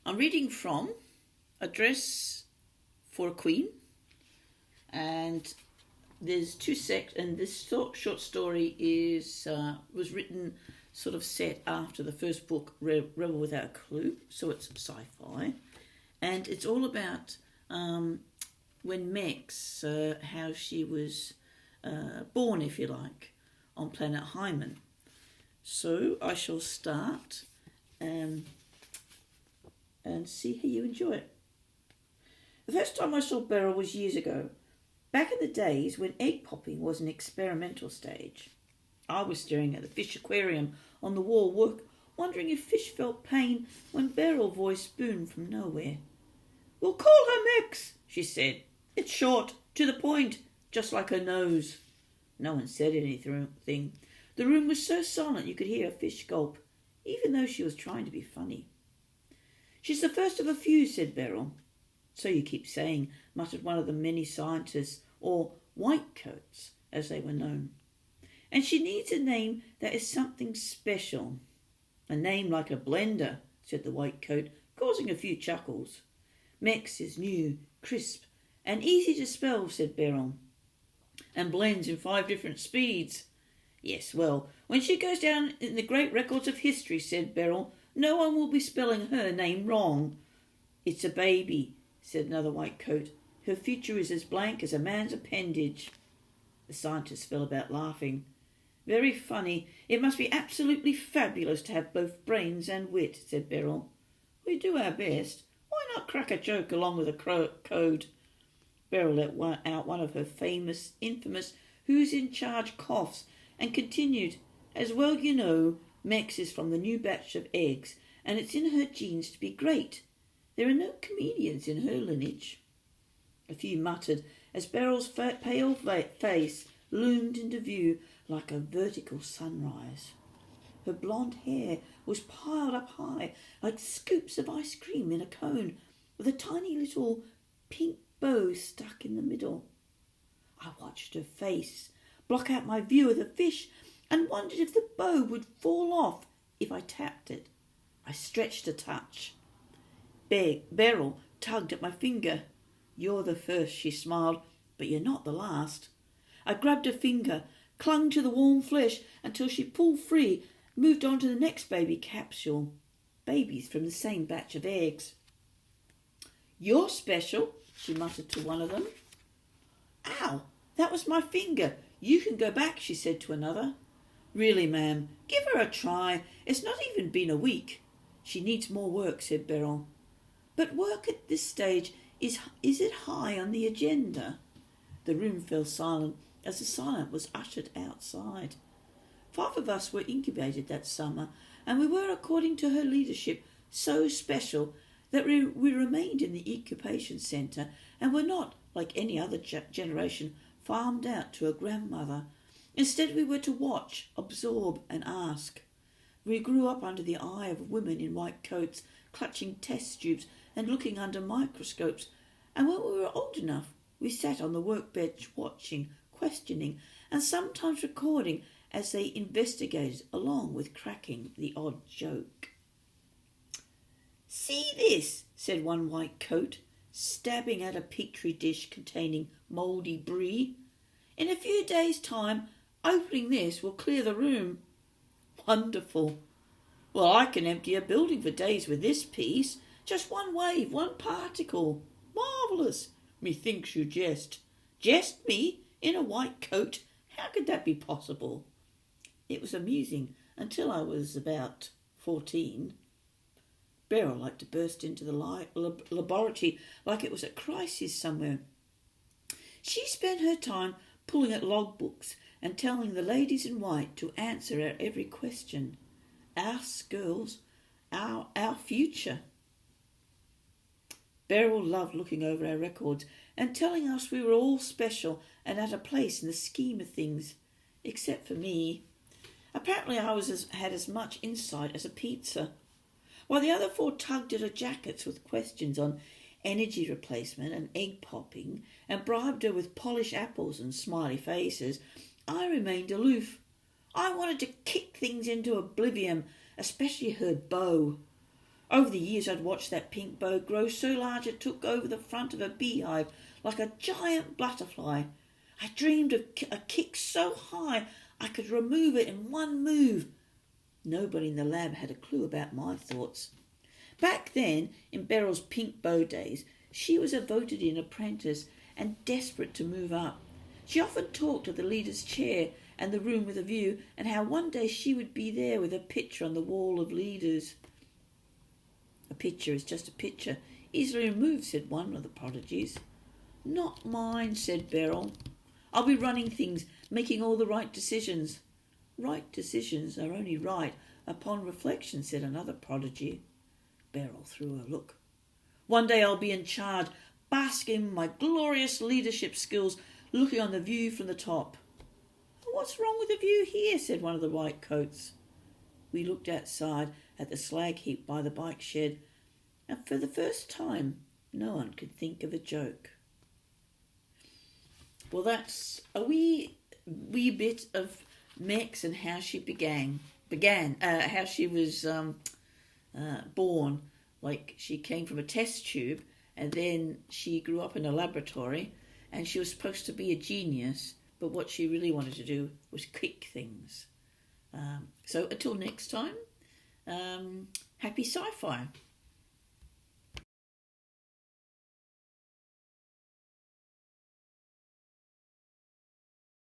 I'm reading from A Dress for a Queen, and there's two sects, and this short story was written sort of set after the first book, Rebel Without a Clue, so it's sci-fi, and it's all about when Mex, how she was born, if you like, on planet Hymen. So I shall start and see how you enjoy it. The first time I saw Beryl was years ago, back in the days when egg popping was an experimental stage. I was staring at the fish aquarium on the wall, wondering if fish felt pain, when Beryl voice boomed from nowhere. "We'll call her Mex," she said. "It's short, to the point, just like her nose." No one said anything. The room was so silent you could hear a fish gulp, even though she was trying to be funny. "She's the first of a few," said Beryl. "So you keep saying," muttered one of the many scientists, or whitecoats, as they were known. "And she needs a name that is something special." "A name like a blender," said the whitecoat, causing a few chuckles. "Mex is new, crisp, and easy to spell," said Beryl. "And blends in 5 different speeds." "Yes, well, when she goes down in the great records of history," said Beryl, "no one will be spelling her name wrong." "It's a baby," said another whitecoat. "Her future is as blank as a man's appendage." The scientists fell about laughing. "Very funny. It must be absolutely fabulous to have both brains and wit," said Beryl. "We do our best. Why not crack a joke along with a code?" Beryl let out one of her infamous "who's in charge" coughs, and continued, "As well you know, Mex is from the new batch of eggs, and it's in her genes to be great. There are no comedians in her lineage." A few muttered as Beryl's pale face loomed into view like a vertical sunrise. Her blonde hair was piled up high like scoops of ice cream in a cone, with a tiny little pink bow stuck in the middle. I watched her face block out my view of the fish and wondered if the bow would fall off if I tapped it. I stretched a touch. Beryl tugged at my finger. "You're the first," she smiled, "but you're not the last." I grabbed her finger, clung to the warm flesh until she pulled free, moved on to the next baby capsule. Babies from the same batch of eggs. "You're special," she muttered to one of them. "Ow, that was my finger. You can go back," she said to another. "Really, ma'am, give her a try. It's not even been a week." "She needs more work," said Beryl. "But work at this stage, is it high on the agenda?" The room fell silent as the silence was ushered outside. 5 of us were incubated that summer, and we were, according to her leadership, so special that we remained in the incubation centre and were not, like any other generation, farmed out to a grandmother. Instead, we were to watch, absorb, and ask. We grew up under the eye of women in white coats, clutching test tubes and looking under microscopes, and when we were old enough, we sat on the workbench watching, questioning, and sometimes recording as they investigated, along with cracking the odd joke. "See this," said one white coat, stabbing at a petri dish containing mouldy brie. "In a few days' time, opening this will clear the room." "Wonderful." "Well, I can empty a building for days with this piece. Just one wave, one particle. Marvellous." "Methinks you jest." "Jest me? In a white coat? How could that be possible?" It was amusing until I was about 14. Beryl liked to burst into the laboratory like it was a crisis somewhere. She spent her time pulling at logbooks and telling the ladies in white to answer our every question. Us girls, our future. Beryl loved looking over our records and telling us we were all special and at a place in the scheme of things, except for me. Apparently I had as much insight as a pizza, while the other 4 tugged at her jackets with questions on energy replacement and egg popping and bribed her with polished apples and smiley faces. I remained aloof. I wanted to kick things into oblivion, especially her bow. Over the years I'd watched that pink bow grow so large it took over the front of a beehive like a giant butterfly. I dreamed of a kick so high I could remove it in one move. Nobody in the lab had a clue about my thoughts. Back then, in Beryl's pink bow days, she was a voted-in apprentice and desperate to move up. She often talked of the leader's chair and the room with a view, and how one day she would be there with a picture on the wall of leaders. A picture is just a picture, easily removed, said one of the prodigies. Not mine, said Beryl. I'll be running things, making all the right decisions. Right decisions are only right upon reflection, said another prodigy. Beryl threw a look. One day I'll be in charge, basking in my glorious leadership skills, looking on the view from the top. What's wrong with the view here, said one of the white coats. We looked outside at the slag heap by the bike shed, and for the first time no one could think of a joke. Well, that's a wee bit of Mex and how she began how she was born. Like, she came from a test tube, and then she grew up in a laboratory, and she was supposed to be a genius, but what she really wanted to do was kick things. So until next time, happy sci-fi.